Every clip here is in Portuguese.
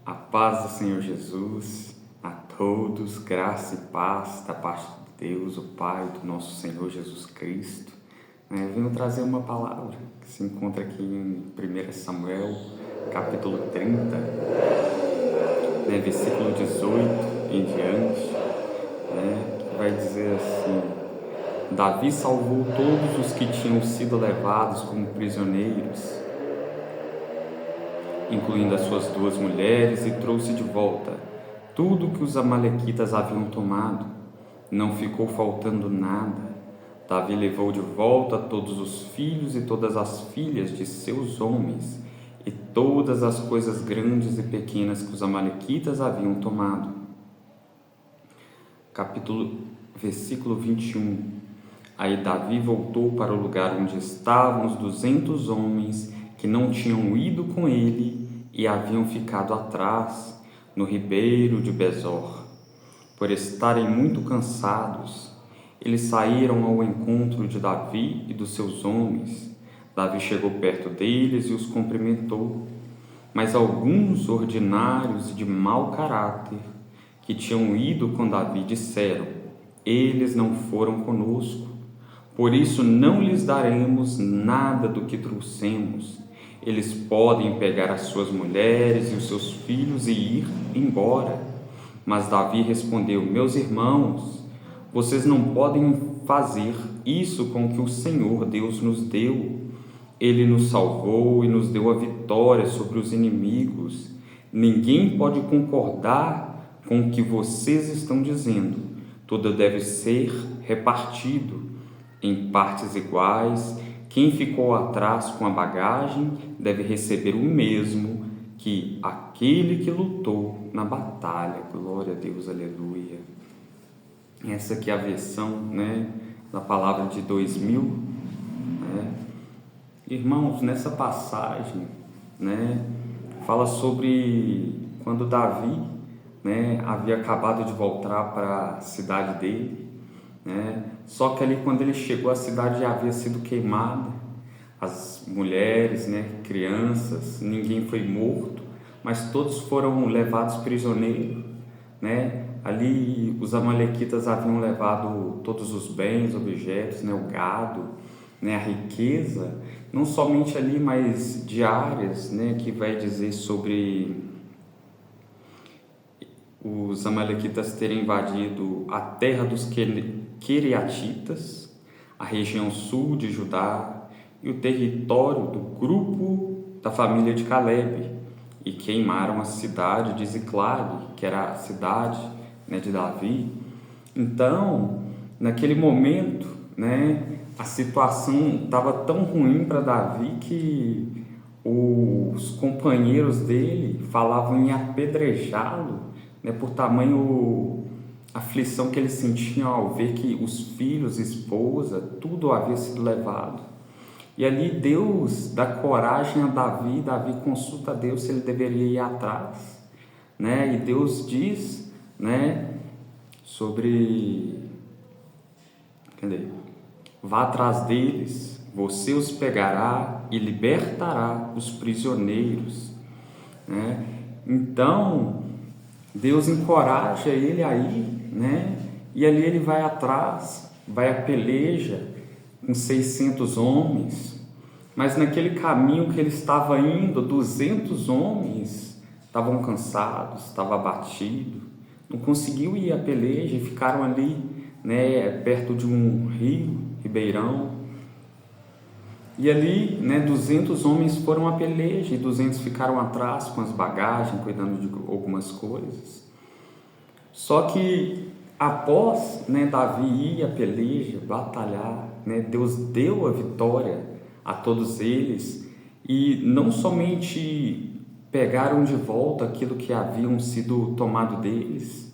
A paz do Senhor Jesus a todos, graça e paz da parte de Deus, o Pai do nosso Senhor Jesus Cristo. Venho trazer uma palavra que se encontra aqui em 1 Samuel, capítulo 30, versículo 18 em diante, que vai dizer assim: Davi salvou todos os que tinham sido levados como prisioneiros, incluindo as suas 2 mulheres, e trouxe de volta tudo que os amalequitas haviam tomado. Não ficou faltando nada. Davi levou de volta todos os filhos e todas as filhas de seus homens, e todas as coisas grandes e pequenas que os amalequitas haviam tomado. Versículo 21. Aí Davi voltou para o lugar onde estavam os 200 homens que não tinham ido com ele e haviam ficado atrás, no ribeiro de Besor. Por estarem muito cansados, eles saíram ao encontro de Davi e dos seus homens. Davi chegou perto deles e os cumprimentou. Mas alguns ordinários e de mau caráter, que tinham ido com Davi, disseram: eles não foram conosco, por isso não lhes daremos nada do que trouxemos. Eles podem pegar as suas mulheres e os seus filhos e ir embora. Mas Davi respondeu: meus irmãos, vocês não podem fazer isso com o que o Senhor Deus nos deu. Ele nos salvou e nos deu a vitória sobre os inimigos. Ninguém pode concordar com o que vocês estão dizendo. Tudo deve ser repartido em partes iguais. Quem ficou atrás com a bagagem deve receber o mesmo que aquele que lutou na batalha. Glória a Deus, aleluia. Essa aqui é a versão, da palavra de 2000. Irmãos, nessa passagem, fala sobre quando Davi, havia acabado de voltar para a cidade dele. Só que ali, quando ele chegou, a cidade já havia sido queimada, as mulheres, crianças, ninguém foi morto, mas todos foram levados prisioneiros. Ali os amalequitas haviam levado todos os bens, objetos, o gado, a riqueza, não somente ali, mas diárias, que vai dizer sobre os amalequitas terem invadido a terra dos Queriatitas, a região sul de Judá e o território do grupo da família de Calebe, e queimaram a cidade de Ziclag, que era a cidade de Davi. Então, naquele momento, a situação estava tão ruim para Davi que os companheiros dele falavam em apedrejá-lo, por tamanho aflição que eles sentiam ao ver que os filhos, esposa, tudo havia sido levado. E ali Deus dá coragem a Davi. Davi consulta a Deus se ele deveria ir atrás, e Deus diz, sobre, vá atrás deles, você os pegará e libertará os prisioneiros. Então Deus encoraja ele aí, e ali ele vai atrás, vai à peleja com 600 homens, mas naquele caminho que ele estava indo, 200 homens estavam cansados, estavam abatidos, não conseguiu ir à peleja e ficaram ali, perto de um ribeirão, e ali, 200 homens foram à peleja e 200 ficaram atrás com as bagagens, cuidando de algumas coisas. Só que após, Davi ir à peleja, batalhar, Deus deu a vitória a todos eles, e não somente pegaram de volta aquilo que haviam sido tomado deles,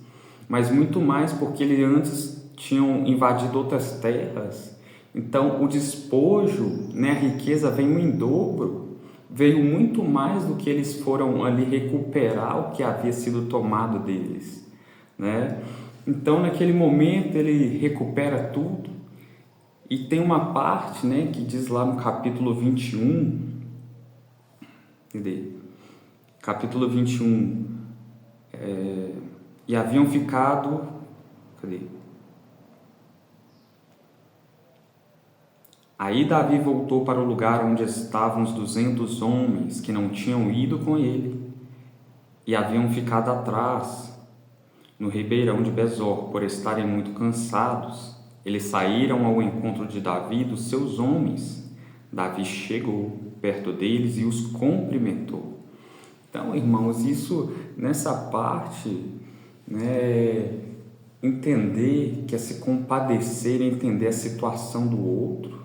mas muito mais, porque eles antes tinham invadido outras terras. Então o despojo, a riqueza veio em dobro, veio muito mais do que eles foram ali recuperar o que havia sido tomado deles. Então naquele momento ele recupera tudo, e tem uma parte, que diz lá no capítulo 21, capítulo 21, E haviam ficado... Cadê? Aí Davi voltou para o lugar onde estavam os 200 homens que não tinham ido com ele e haviam ficado atrás, no ribeirão de Besor, por estarem muito cansados. Eles saíram ao encontro de Davi e dos seus homens. Davi chegou perto deles e os cumprimentou. Então, irmãos, isso nessa parte, né, entender que é se compadecer, entender a situação do outro.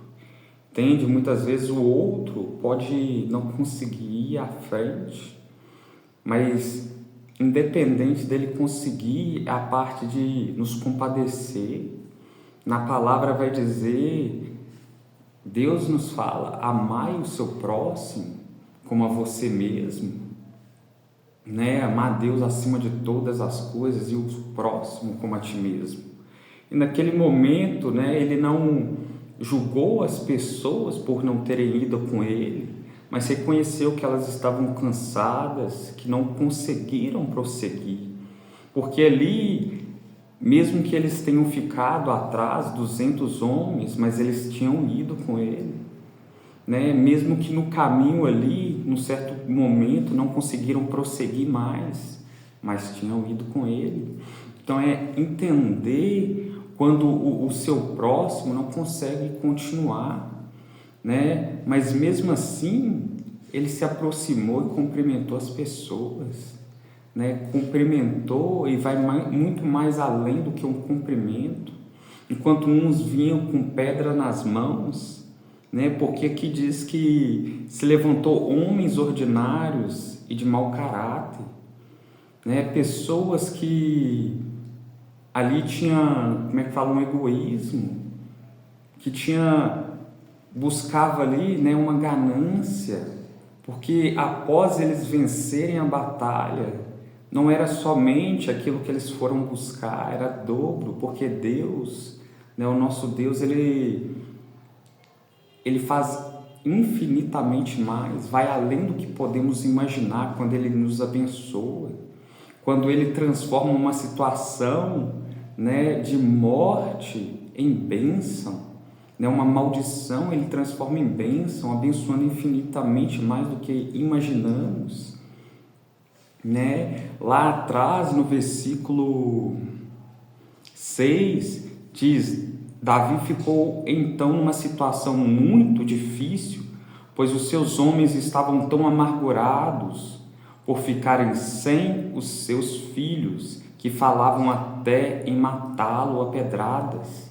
Entende? Muitas vezes o outro pode não conseguir ir à frente, mas independente dele conseguir a parte de nos compadecer, na palavra vai dizer, Deus nos fala, amai o seu próximo como a você mesmo, né? Amar Deus acima de todas as coisas e o próximo como a ti mesmo. E naquele momento, né, ele não julgou as pessoas por não terem ido com ele, mas reconheceu que elas estavam cansadas, que não conseguiram prosseguir, porque ali, mesmo que eles tenham ficado atrás, 200 homens, mas eles tinham ido com ele, né? Mesmo que no caminho ali, num certo momento, não conseguiram prosseguir mais, mas tinham ido com ele. Então é entender quando o seu próximo não consegue continuar, né? Mas mesmo assim, ele se aproximou e cumprimentou as pessoas, né? Cumprimentou e vai muito mais além do que um cumprimento. Enquanto uns vinham com pedra nas mãos, né? Porque aqui diz que se levantou homens ordinários e de mau caráter, né? Pessoas que ali tinha, como é que fala, um egoísmo, que buscava ali, né, uma ganância, porque após eles vencerem a batalha, não era somente aquilo que eles foram buscar, era dobro, porque Deus, né, o nosso Deus, ele faz infinitamente mais, vai além do que podemos imaginar quando Ele nos abençoa, quando Ele transforma uma situação, né, de morte em bênção, né, uma maldição, Ele transforma em bênção, abençoando infinitamente mais do que imaginamos, né? Lá atrás, no versículo 6, diz: Davi ficou então numa situação muito difícil, pois os seus homens estavam tão amargurados por ficarem sem os seus filhos, que falavam até em matá-lo a pedradas.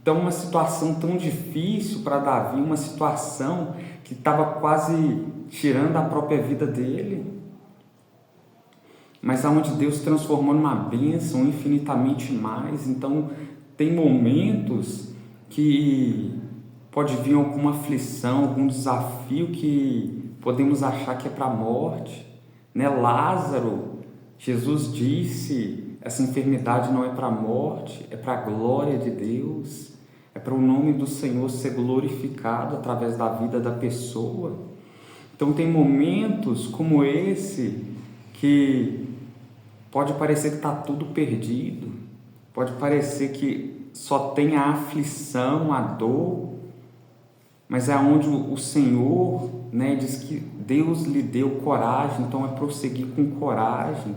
Então, uma situação tão difícil para Davi, uma situação que estava quase tirando a própria vida dele, mas aonde Deus transformou numa bênção infinitamente mais. Então, tem momentos que pode vir alguma aflição, algum desafio que podemos achar que é para a morte, né? Lázaro, Jesus disse, essa enfermidade não é para a morte, é para a glória de Deus, é para o nome do Senhor ser glorificado através da vida da pessoa. Então tem momentos como esse que pode parecer que está tudo perdido, pode parecer que só tem a aflição, a dor, mas é onde o Senhor, né, diz que Deus lhe deu coragem, então é prosseguir com coragem,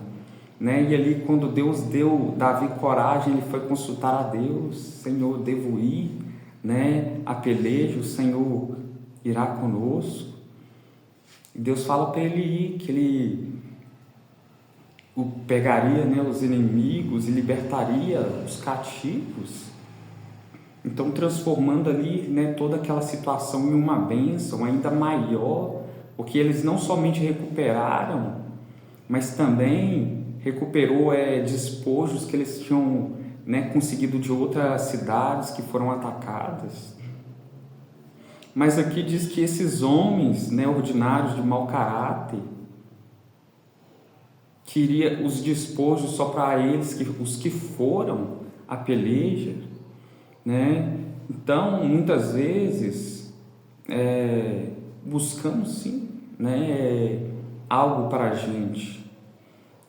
né? E ali, quando Deus deu Davi coragem, ele foi consultar a Deus: Senhor, devo ir, né, a peleja? O Senhor irá conosco. E Deus fala para ele ir, que ele o pegaria, né, os inimigos e libertaria os cativos. Então, transformando ali, né, toda aquela situação em uma bênção ainda maior, porque eles não somente recuperaram, mas também recuperou despojos que eles tinham, né, conseguido de outras cidades que foram atacadas. Mas aqui diz que esses homens, né, ordinários de mau caráter, queria os despojos só para eles, os que foram à peleja, né? Então, muitas vezes, buscamos sim, né, algo para a gente,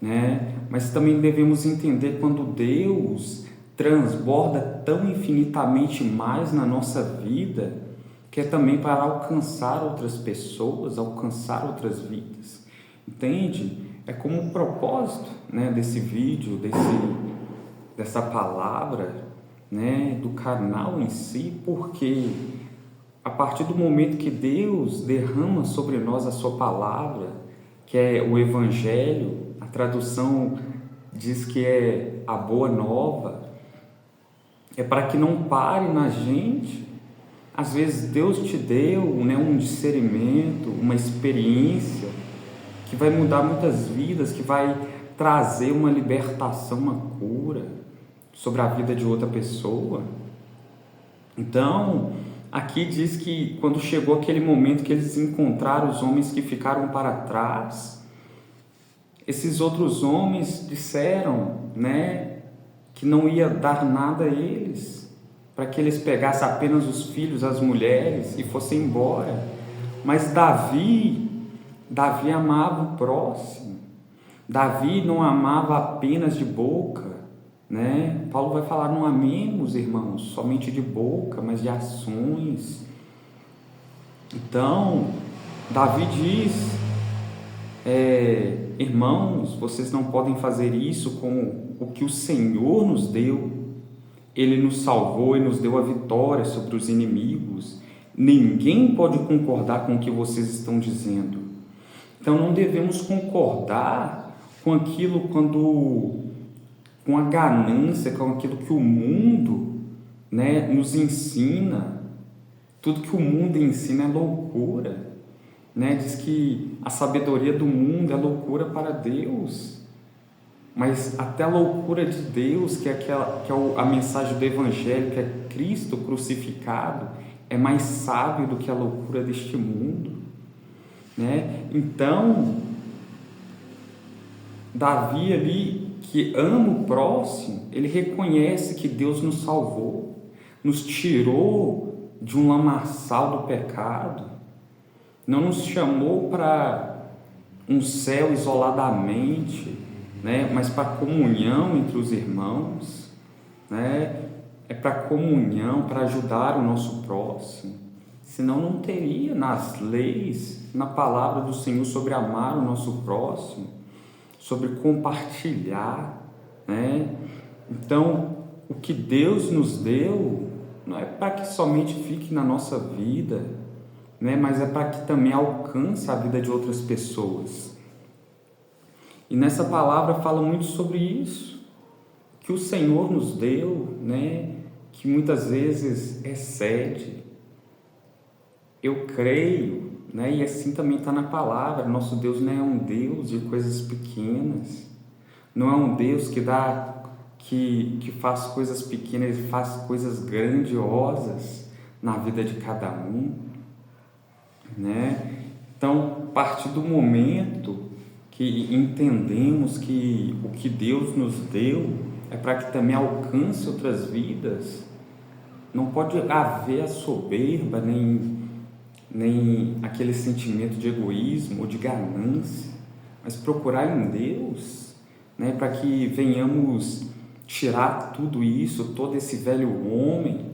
né? Mas também devemos entender quando Deus transborda tão infinitamente mais na nossa vida, que é também para alcançar outras pessoas, alcançar outras vidas. Entende? É como um propósito, né, desse vídeo, dessa palavra, né, do canal em si, porque a partir do momento que Deus derrama sobre nós a sua palavra, que é o Evangelho, a tradução diz que é a boa nova, é para que não pare na gente. Às vezes Deus te deu, né, um discernimento, uma experiência que vai mudar muitas vidas, que vai trazer uma libertação, uma cura sobre a vida de outra pessoa. Então, aqui diz que quando chegou aquele momento que eles encontraram os homens que ficaram para trás, esses outros homens disseram, né, que não ia dar nada a eles, para que eles pegassem apenas os filhos, as mulheres e fossem embora. Mas Davi amava o próximo. Davi não amava apenas de boca, né? Paulo vai falar: não amemos, irmãos, somente de boca, mas de ações. Então, Davi diz: irmãos, vocês não podem fazer isso com o que o Senhor nos deu. Ele nos salvou e nos deu a vitória sobre os inimigos. Ninguém pode concordar com o que vocês estão dizendo. Então não devemos concordar com aquilo com a ganância, com aquilo que o mundo, né, nos ensina. Tudo que o mundo ensina é loucura, né? Diz que a sabedoria do mundo é loucura para Deus, mas até a loucura de Deus, que é a mensagem do Evangelho, que é Cristo crucificado, é mais sábio do que a loucura deste mundo, né? Então, Davi ali, que ama o próximo, ele reconhece que Deus nos salvou, nos tirou de um lamaçal do pecado, não nos chamou para um céu isoladamente, né? Mas para comunhão entre os irmãos, né? É para comunhão, para ajudar o nosso próximo. Senão não teria nas leis, na palavra do Senhor, sobre amar o nosso próximo, sobre compartilhar, né? Então, o que Deus nos deu não é para que somente fique na nossa vida, né? Mas é para que também alcance a vida de outras pessoas. E nessa palavra fala muito sobre isso, que o Senhor nos deu, né? Que muitas vezes excede. Eu creio, né? E assim também está na palavra. Nosso Deus não é um Deus de coisas pequenas, não é um Deus que faz coisas pequenas, ele faz coisas grandiosas na vida de cada um, né? Então, a partir do momento que entendemos que o que Deus nos deu é para que também alcance outras vidas, não pode haver a soberba, nem aquele sentimento de egoísmo ou de ganância, mas procurar em Deus, né, para que venhamos tirar tudo isso, todo esse velho homem,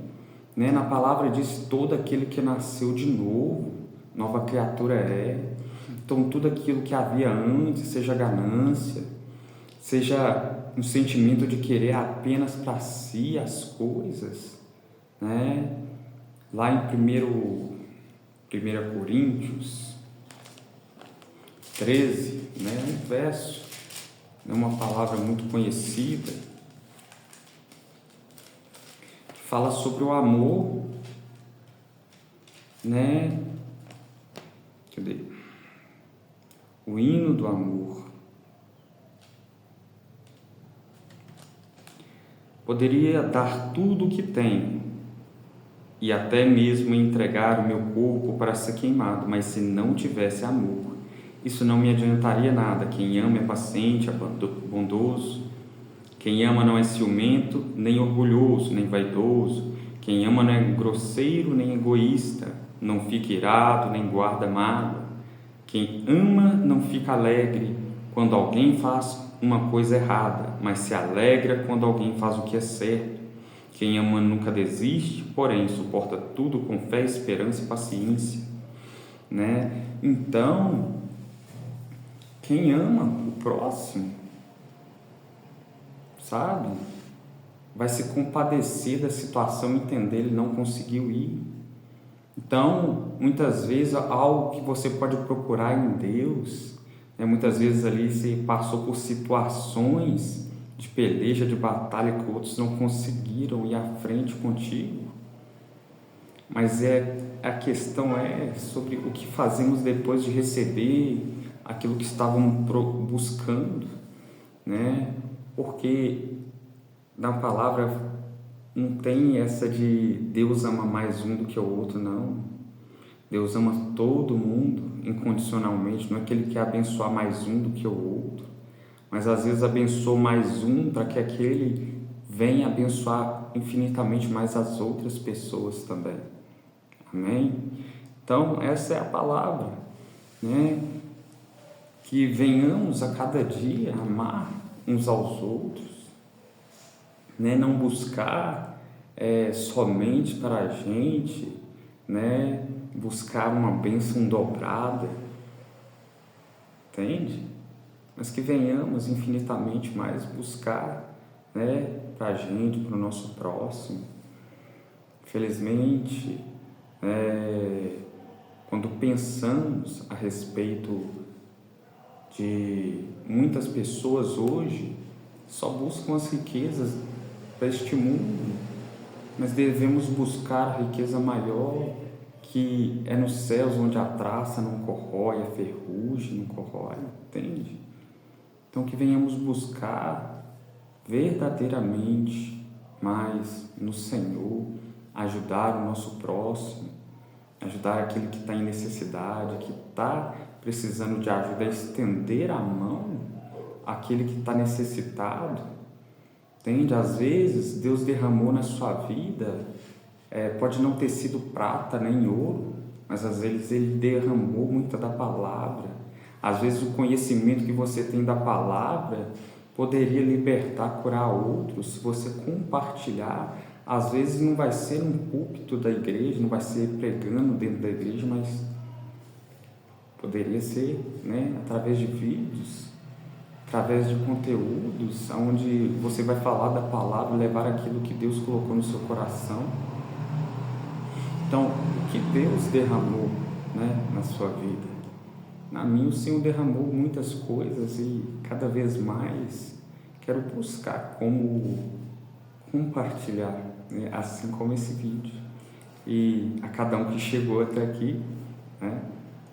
né? Na palavra diz: todo aquele que nasceu de novo, nova criatura é. Então tudo aquilo que havia antes, seja ganância, seja um sentimento de querer apenas para si as coisas, né? Lá em 1 Coríntios 13, né? Um verso, é uma palavra muito conhecida, que fala sobre o amor, né? Cadê? O hino do amor. Poderia dar tudo o que tenho e até mesmo entregar o meu corpo para ser queimado, mas se não tivesse amor, isso não me adiantaria nada. Quem ama é paciente, é bondoso. Quem ama não é ciumento, nem orgulhoso, nem vaidoso. Quem ama não é grosseiro, nem egoísta. Não fica irado, nem guarda mágoa. Quem ama não fica alegre quando alguém faz uma coisa errada, mas se alegra quando alguém faz o que é certo. Quem ama nunca desiste, porém suporta tudo com fé, esperança e paciência, né? Então, quem ama o próximo, sabe, vai se compadecer da situação, entender ele não conseguiu ir. Então, muitas vezes, algo que você pode procurar em Deus, né? Muitas vezes ali você passou por situações de peleja, de batalha que outros não conseguiram ir à frente contigo, mas a questão é sobre o que fazemos depois de receber aquilo que estavam buscando, né? Porque na palavra não tem essa de Deus ama mais um do que o outro, não. Deus ama todo mundo incondicionalmente, não é que Ele quer abençoar mais um do que o outro, mas às vezes abençoa mais um para que aquele venha abençoar infinitamente mais as outras pessoas também. Amém? Então, essa é a palavra, né? Que venhamos a cada dia amar uns aos outros, né? Não buscar somente para a gente, né? Buscar uma bênção dobrada, entende? Mas que venhamos infinitamente mais buscar, né? Para a gente, para o nosso próximo. Felizmente, quando pensamos a respeito de muitas pessoas hoje, só buscam as riquezas deste mundo, mas devemos buscar a riqueza maior, que é nos céus, onde a traça não corrói, a ferrugem não corrói, entende? Então, que venhamos buscar verdadeiramente mais no Senhor, ajudar o nosso próximo, ajudar aquele que está em necessidade, que está precisando de ajuda, estender a mão àquele que está necessitado, entende? Às vezes, Deus derramou na sua vida, pode não ter sido prata nem ouro, mas às vezes Ele derramou muita da palavra. Às vezes o conhecimento que você tem da palavra poderia libertar, curar outros, se você compartilhar. Às vezes não vai ser um púlpito da igreja, não vai ser pregando dentro da igreja, mas poderia ser, né, através de vídeos, através de conteúdos, onde você vai falar da palavra, levar aquilo que Deus colocou no seu coração. Então, o que Deus derramou, né, na sua vida? Na minha, o Senhor derramou muitas coisas e cada vez mais quero buscar como compartilhar, né, assim como esse vídeo. E a cada um que chegou até aqui, né,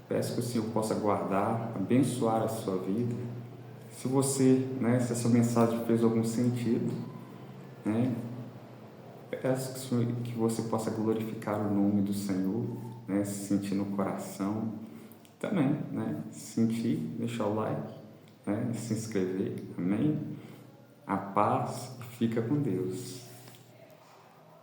peço que o Senhor possa guardar, abençoar a sua vida. Se você, né, se essa mensagem fez algum sentido, né, peço que você possa glorificar o nome do Senhor, né, se sentir no coração. Também, né, se sentir, deixar o like, né, se inscrever. Amém? A paz, fica com Deus.